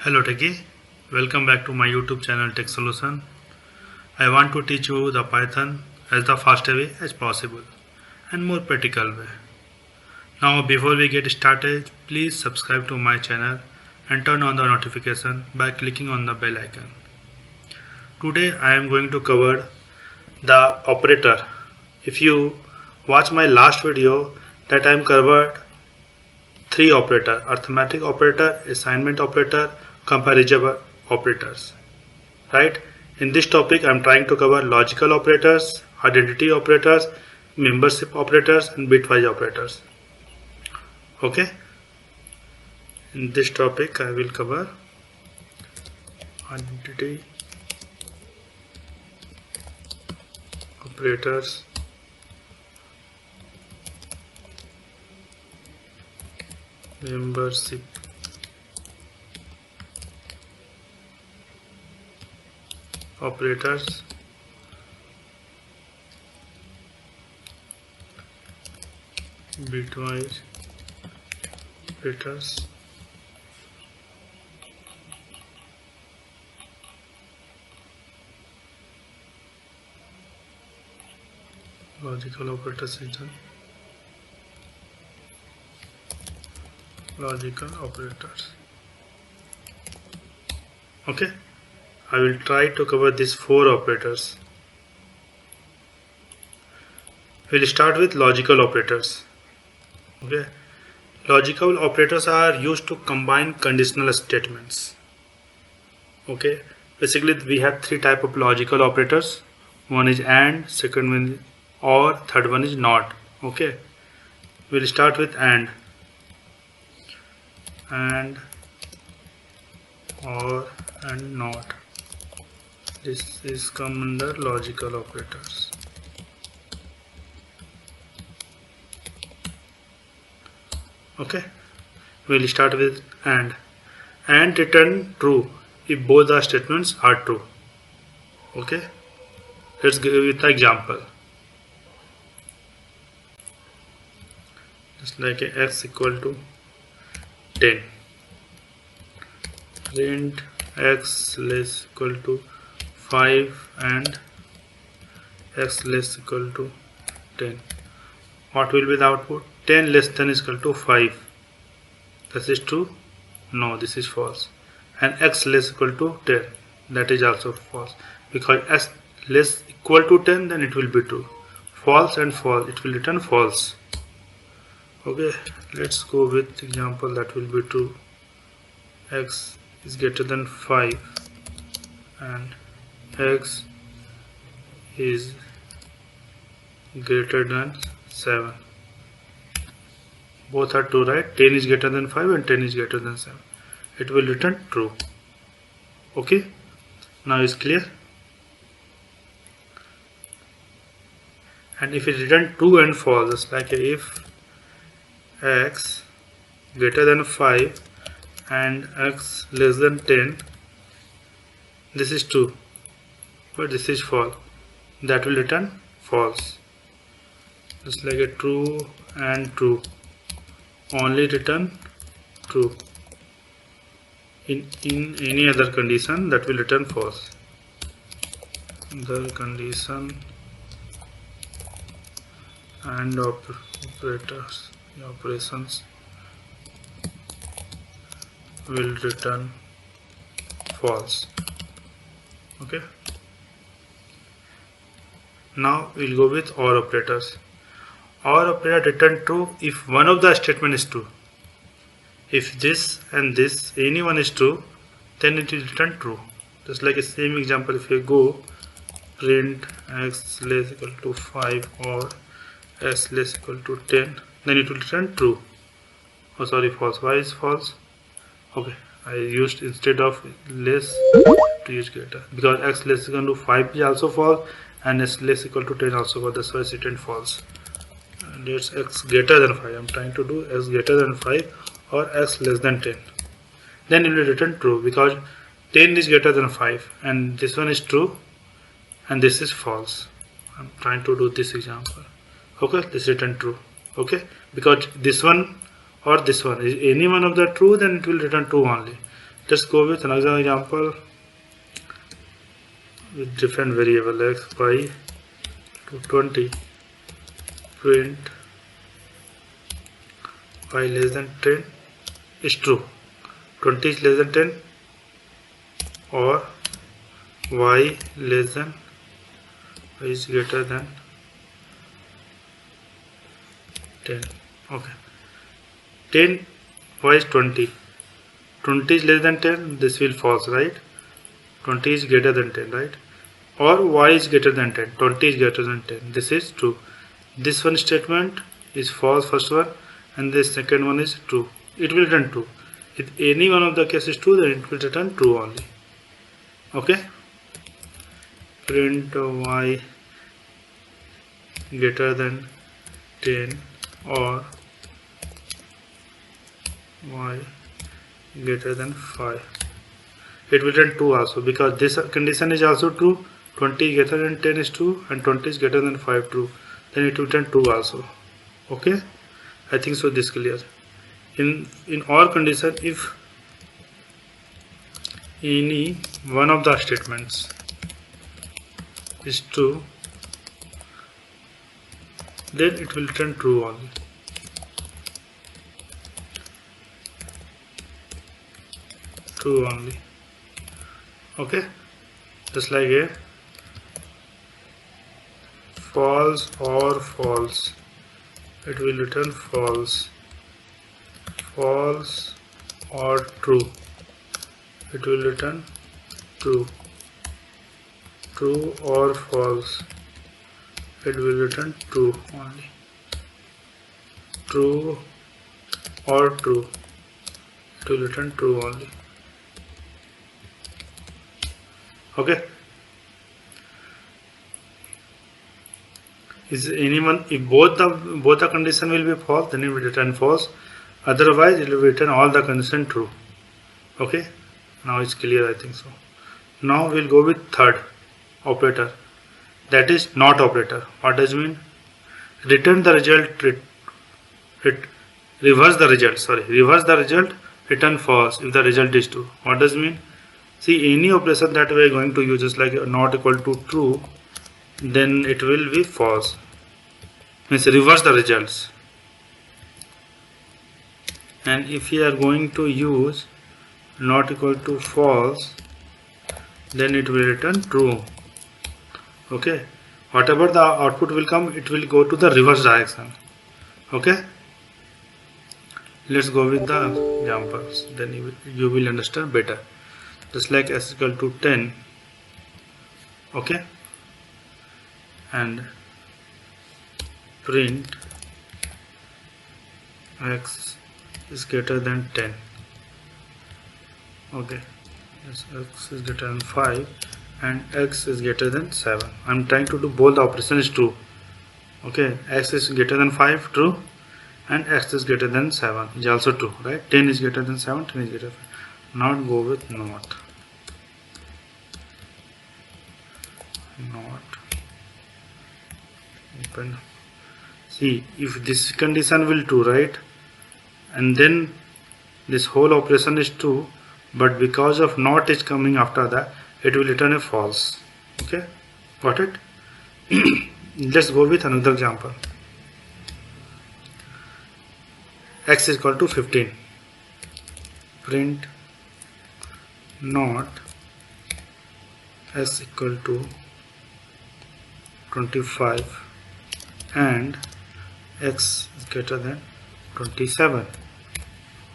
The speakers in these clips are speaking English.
Hello Techie, welcome back to my YouTube channel Tech Solution. I want to teach you the Python as the fast way as possible and more practical way. Now before we get started, please subscribe to my channel and turn on the notification by clicking on the bell icon. Today I am going to cover the operator. If you watch my last video, that I am covered three operator: arithmetic operator, assignment operator, comparison operators. Right? In this topic I am trying to cover logical operators, identity operators, membership operators and bitwise operators. Okay? In this topic I will cover identity operators, membership operators, bitwise operators, logical operators system, logical operators. Okay, I will try to cover these four operators. We'll start with logical operators. Okay, logical operators are used to combine conditional statements. Okay, basically we have three type of logical operators. One is AND, second one is OR, third one is NOT. Okay, we'll start with AND, OR and NOT. This is come under logical operators. Okay, we'll start with AND. AND return true if both the statements are true. Okay, let's give it an example. Just like x equal to 10, print x less equal to 5 and x less equal to 10. What will be the output? 10 less than is equal to 5. This is true? No, this is false. And x less equal to 10, that is also false, because x less equal to 10, then it will be true. False and false, it will return false. Okay, let's go with example that will be true. X is greater than 5 and x is greater than 7. Both are true, right? 10 is greater than 5 and 10 is greater than 7. It will return true. Okay, now is clear. And if it return true and false, like if x greater than 5 and x less than 10, this is true but this is false, that will return false. Just like a true and true, only return true. In any other condition, that will return false. The condition and operators, operations will return false. Okay, now we'll go with OR operators. OR operator return true if one of the statement is true. If this and this, any one is true, then it will return true. Just like the same example, if you go print x less equal to 5 or x less equal to 10, then it will return true. Oh sorry, false. Why is false? Okay, I used instead of less to use greater, because x less equal to 5 is also false and x less equal to 10 also false. That's why it's written false. And it's x greater than 5. I'm trying to do x greater than 5 or x less than 10. Then it will return true, because 10 is greater than 5 and this one is true and this is false. I'm trying to do this example. Okay, this return true. Okay, because this one or this one is any one of the true, then it will return true only. Let's go with another example with different variable x, y to 20. Print y less than 10 is true. 20 is less than 10, or y less than y is greater than 10. Okay. 10 y is 20. 20 is less than 10. This will false, right? 20 is greater than 10, right? Or y is greater than 10. 20 is greater than 10. This is true. This one statement is false, first one, and the second one is true. It will return true. If any one of the cases true, then it will return true only. Okay. Print y greater than 10 or y greater than 5. It will return 2 also, because this condition is also true. 20 greater than 10 is true, and 20 is greater than 5 true. Then it will return 2 also. Okay, I think so this clear. In our condition, if any one of the statements is true, then it will return true only. True only. Okay, just like here, false or false, it will return false. False or true, it will return true. True or false, it will return true only. True or true, it will return true only. Okay. Is anyone, if both the condition will be false, then it will return false. Otherwise, it will return all the condition true. Okay. Now it's clear, I think so. Now we'll go with third operator, that is not operator. What does it mean? Return the result, reverse the result. Reverse the result, return false if the result is true. What does it mean? See, any operation that we are going to use, just like not equal to true, then it will be false. Means reverse the results. And if we are going to use not equal to false, then it will return true. Okay, whatever the output will come, it will go to the reverse direction. Okay, let's go with the examples, then you will understand better. Just like s equal to 10. Okay, and print x is greater than 10. Okay, yes, x is greater than 5 and x is greater than 7. I'm trying to do both the operations true. Okay, x is greater than 5 true, and x is greater than 7 is also true, right? 10 is greater than 7, 10 is greater than 5. Not go with not. Open. See, if this condition will true, right, and then this whole operation is true, but because of not is coming after that, it will return a false. Okay, got it? Let's go with another example. X is equal to 15. Print not s equal to 25 and x is greater than 27.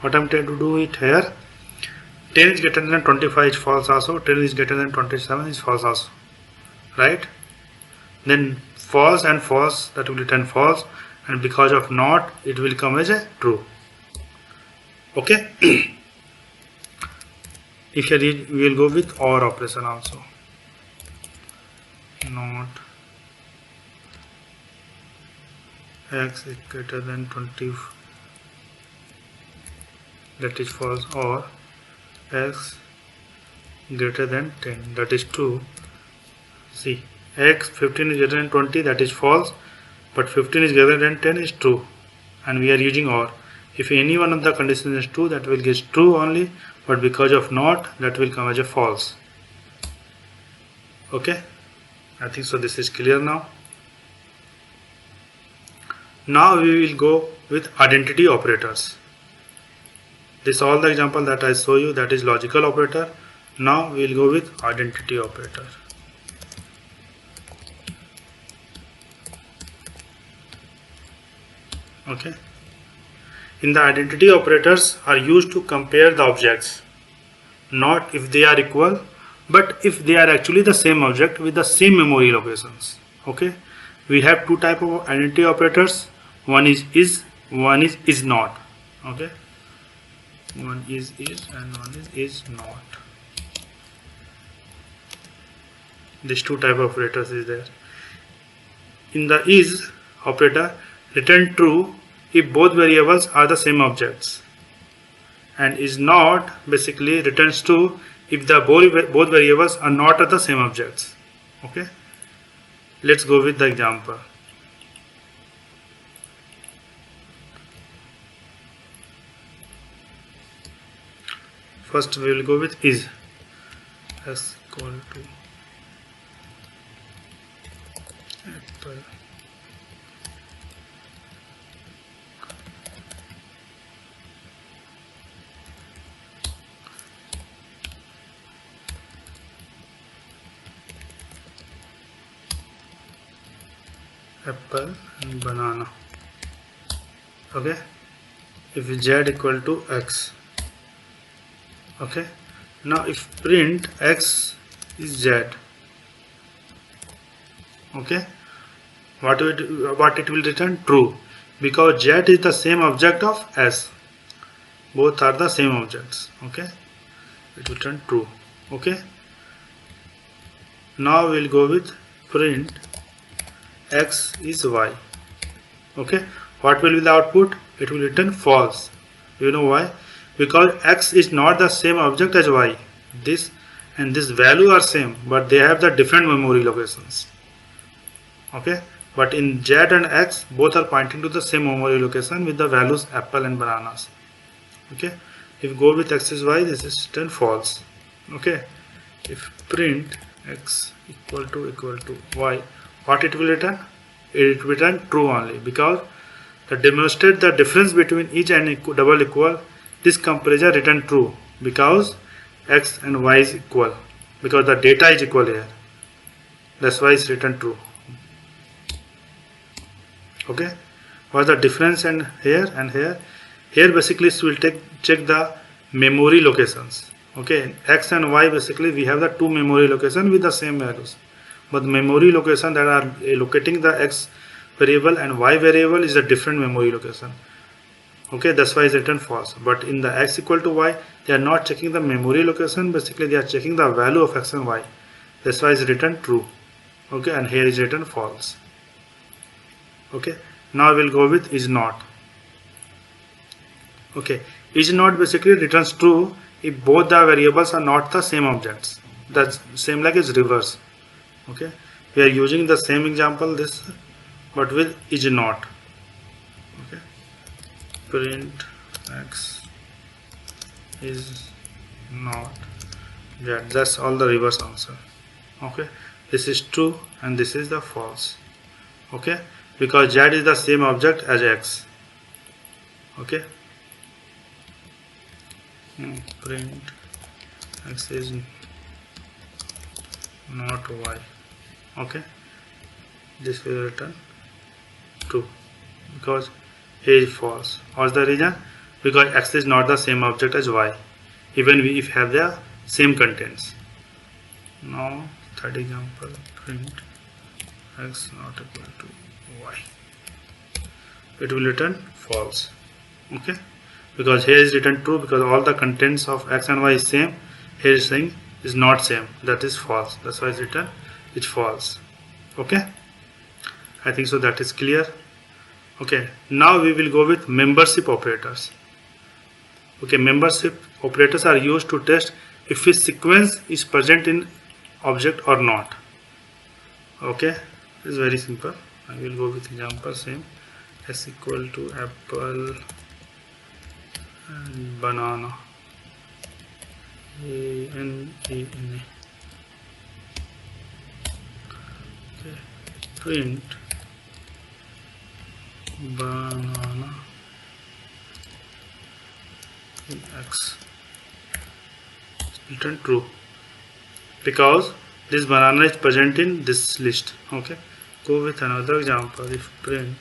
What I'm trying to do it here, 10 is greater than 25 is false also, 10 is greater than 27 is false also, right? Then false and false, that will return false, and because of not, it will come as a true. Okay. If you read, we will go with OR operation also. Not x is greater than 20, that is false, or x greater than 10, that is true. See, x 15 is greater than 20, that is false, but 15 is greater than 10 is true, and we are using OR. If any one of the conditions is true, that will get true only. but because of not, that will come as a false. Okay, I think so this is clear now. Now we will go with identity operators. This all the example that I show you, that is logical operator. Now we will go with identity operator. Okay, in the identity operators are used to compare the objects, not if they are equal, but if they are actually the same object with the same memory locations. Okay, we have two type of identity operators. One is, one is not. Okay, one is and one is not. These two type of operators is there. In the is operator, return true if both variables are the same objects, and is not basically returns true if the both variables are not the same objects. Okay, let's go with the example. First we will go with is equal to apple. Apple and banana. Okay, if z equal to x. Okay, now if print x is z, okay, what it will return? True, because z is the same object of s. Both are the same objects. Okay, it will return true. Okay, now we'll go with print x is y. Okay, what will be the output? It will return false. You know why? Because x is not the same object as y. This and this value are same, but they have the different memory locations. Okay, but in z and x, both are pointing to the same memory location with the values apple and bananas. Okay, if go with x is y, this is then false. Okay, if print x equal to y, what it will return? It will return true only, because to demonstrate the difference between each and double equal, this comparison return true because x and y is equal, because the data is equal here. That's why it's written true. Okay, what's the difference and here and here? Here basically we'll check the memory locations. Okay, x and y basically we have the two memory locations with the same values, but the memory location that are locating the x variable and y variable is a different memory location. Okay, that's why it's written false. But in the x equal to y, they are not checking the memory location, basically they are checking the value of x and y. That's why it's written true. Okay, and here is written false. Okay, now we'll go with is not. Okay, is not basically returns true if both the variables are not the same objects. That's same like is reverse. Okay, we are using the same example this, but with is not. Okay, print x is not z. That's all the reverse answer. Okay, this is true and this is the false. Okay, because z is the same object as x. Okay, print x is not y. Okay, this will return true because here is false. What's the reason? Because x is not the same object as y, even if we have the same contents. Now third example, print x not equal to y. It will return false. Okay, because here is written true because all the contents of x and y is same. Here is saying is not same, that is false. That's why it's written it's false. Okay, I think so that is clear. Okay, now we will go with membership operators. Okay, membership operators are used to test if a sequence is present in object or not. Okay, it's very simple. I will go with example same. S equal to apple and banana. A-N-A-N-A. Okay. Print banana in X. Return true because this banana is present in this list. Okay. Go with another example. If print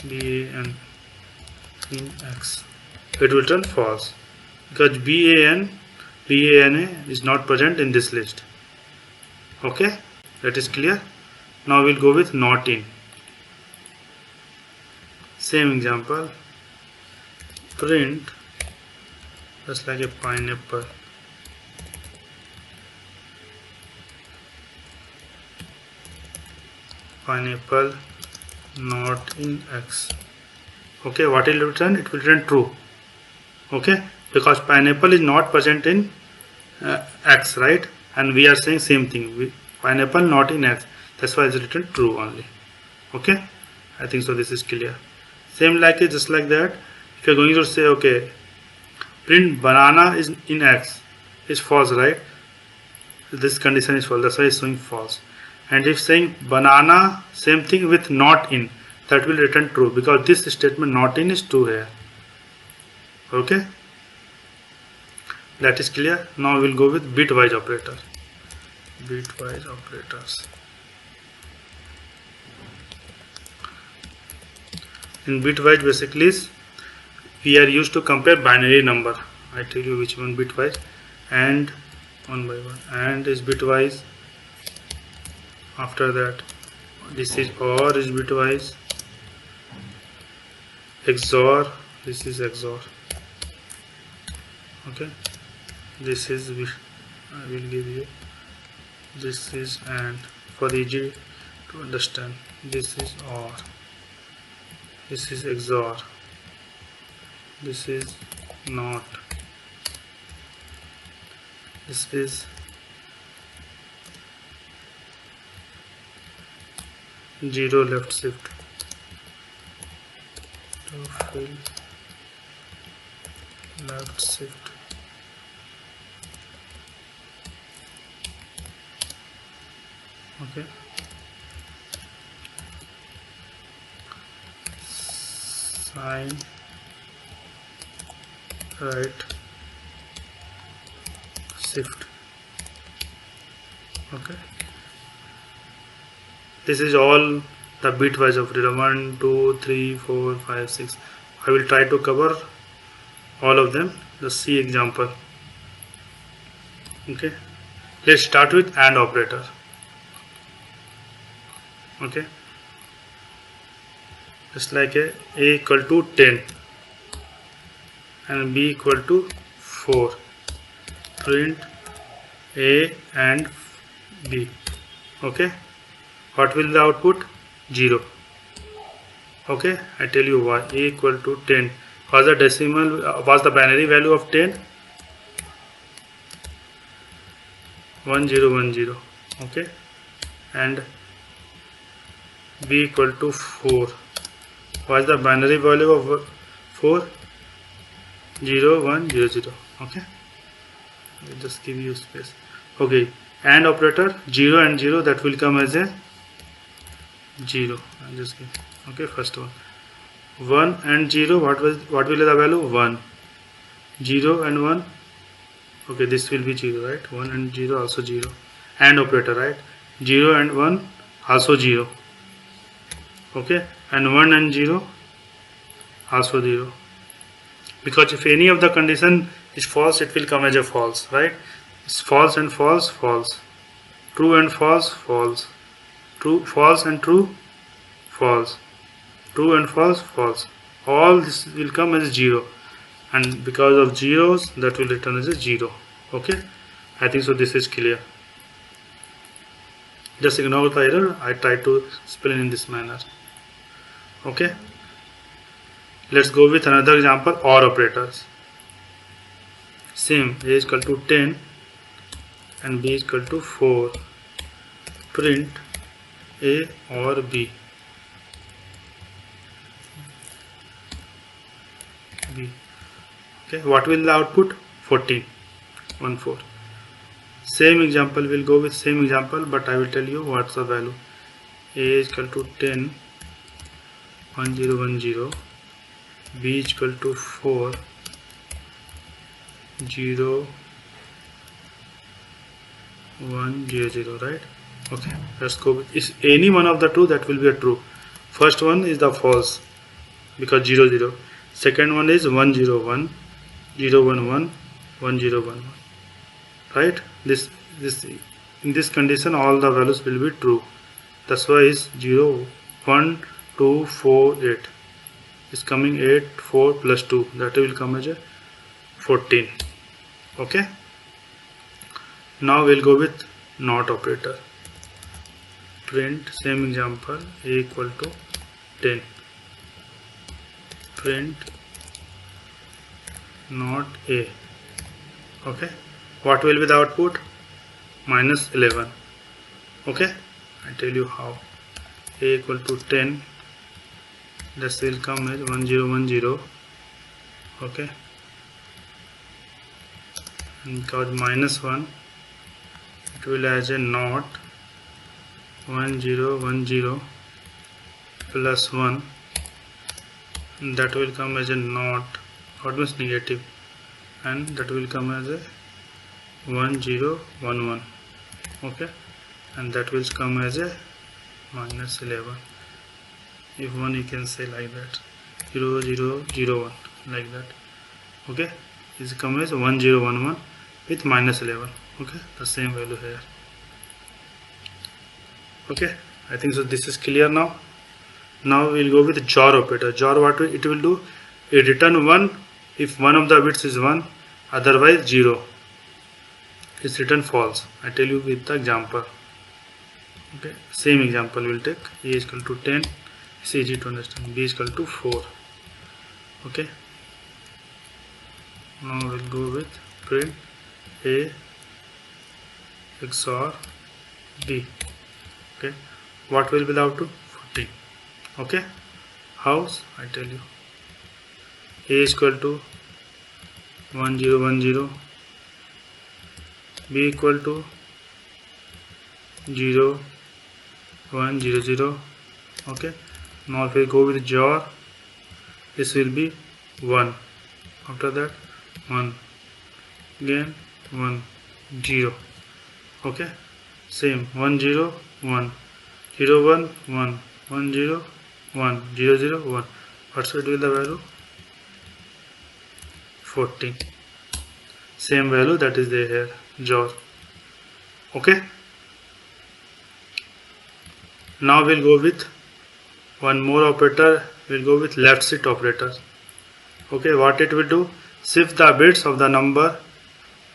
BAN in X, it will return false because BANA is not present in this list. Okay, that is clear. Now we'll go with not in. Same example. Print just like a pineapple. Pineapple not in X. Okay, what it will return? It will return true. Okay, because pineapple is not present in X, right? And we are saying same thing. Pineapple not in X. That's why it's written true only. Okay, I think so. This is clear. Same like it, just like that. If you're going to say, okay, print banana is in X, is false, right? This condition is false. That's why it's showing false. And if saying banana, same thing with not in, that will return true because this statement not in is true here. Okay, that is clear. Now we'll go with bitwise operator. Bitwise operators. In bitwise basically we are used to compare binary number. I tell you which one bitwise and one by one, and is bitwise. After that this is OR is bitwise. XOR, this is XOR. Okay, this is I will give you this is, and for easy to understand, this is OR, this is XOR, this is NOT, this is zero left shift to fill left shift. Okay, sign right shift. Okay, this is all the bitwise operator 1 2 3 4 5 6. I will try to cover all of them. Let's see example. Okay, let's start with AND operator. Okay, just like a equal to 10 and B equal to 4. Print A and B. Okay, what will the output? 0. Okay, I tell you why. A equal to 10 was the decimal, was the binary value of 10? 1010. Okay, and B equal to 4 was the binary value of 4? 0100. Okay, I'll just give you space. Okay, AND operator 0 and 0, that will come as a 0. I'll just give. Okay, first one 1 and 0, what will be the value? 1. 0 and 1. Okay, this will be 0, right? 1 and 0 also 0. AND operator, right? 0 and 1 also 0. Okay, and 1 and 0 also 0. Because if any of the condition is false, it will come as a false, right? It's false and false, false. True and false, false. True, false and true, false. True and false, false. All this will come as 0, and because of zeros, that will return as a 0. Okay, I think so. This is clear. Just ignore the error. I try to spell it in this manner. Okay, let's go with another example. OR operators. Same. A is equal to 10 and B is equal to 4. Print A or B. B. Okay, what will the output? 14. 1 4. Same example, we'll go with same example, but I will tell you what's the value. A is equal to 10 1 0 1 0, B is equal to 4 0 1 0 0, right? Okay, let's go with is any one of the two, that will be a true. First one is the false because 0 0. Second one is 1 0 1 0 1 1 1 0 1 1, right? This in this condition all the values will be true. That's why is 0 1 2 4 8 is coming. 8 4 plus 2, that will come as a 14. Okay, now we'll go with not operator. Print same example, a equal to 10. Print not a. Okay, what will be the output? Minus 11. Okay, I tell you how. A equal to 10, this will come as 1 0 1 0. Okay, and because minus 1, it will as a not 1 0 1 0 plus 1, and that will come as a not, what means negative, and that will come as a 1 0 1 1. Okay, and that will come as a minus 11. If 1, you can say like that, 0 0 0 1, like that. Okay, is come as 1 0 1 1 with minus 11. Okay, the same value here. Okay, I think so this is clear now. Now we'll go with JOR operator. JOR, what it will do? It return 1 if one of the bits is 1, otherwise 0. It's written false. I tell you with the example. Okay, same example we'll take. A is equal to 10, it's easy to understand. B is equal to 4. Okay, now we'll go with print A XOR B. Okay, what will be the output? 14. Okay, how? I tell you. A is equal to 1 0 1 0, B equal to 0 1 0 0. Okay, now if we go with JOR, this will be 1. After that 1, again 1 0. Okay, same 1 0 1 0 1 1 1 0 1 0 0 1. What's it will the value? 14. Same value that is there here, JOR. Okay, now we'll go with one more operator. We'll go with left shift operator. Okay, what it will do? Shift the bits of the number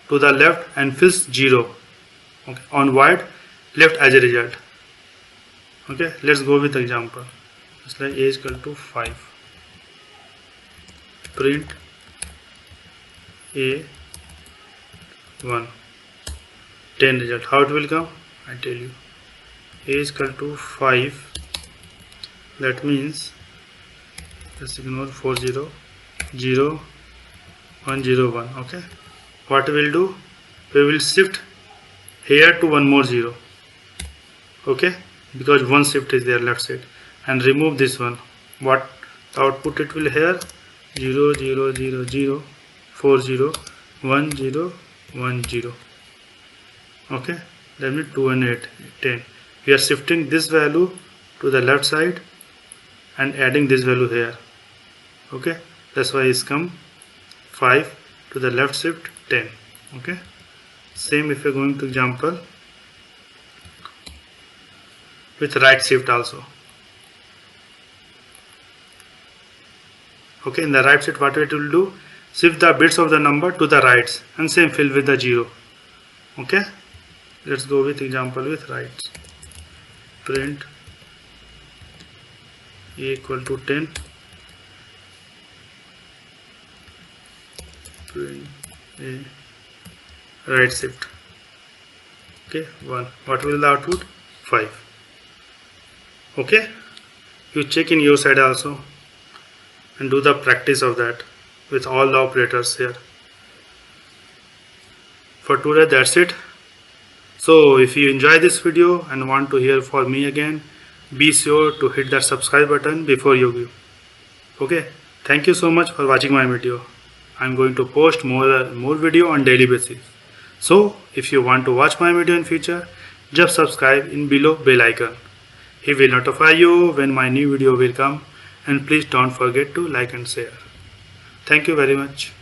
to the left and fills 0. Okay, on void left as a result. Okay, let's go with example. It's like A is equal to 5. Print A 1 10 result. How it will come? I tell you. A is equal to 5. That means let's ignore 4 0 0 1 0 1. Okay, what we will do? We will shift here to one more 0. Okay, because one shift is there left side, and remove this one. What the output it will here? 0 0 0 0 4 0 1 0 1 0. Okay, that means 2 and 8 10. We are shifting this value to the left side and adding this value here. Okay, that's why it's come 5 to the left shift 10. Okay, same if you're going to example with right shift also. Okay, in the right shift what it will do? Shift the bits of the number to the rights and same fill with the 0. Okay, let's go with example with rights. Print A equal to 10. Print A right shift. Okay, 1. What will the output? 5. Okay, you check in your side also and do the practice of that with all the operators here. For today, that's it. So if you enjoy this video and want to hear from me again, be sure to hit that subscribe button before you go. Okay, thank you so much for watching my video. I'm going to post more video on daily basis. So if you want to watch my video in future, just subscribe in below bell icon. He will notify you when my new video will come, and please don't forget to like and share. Thank you very much.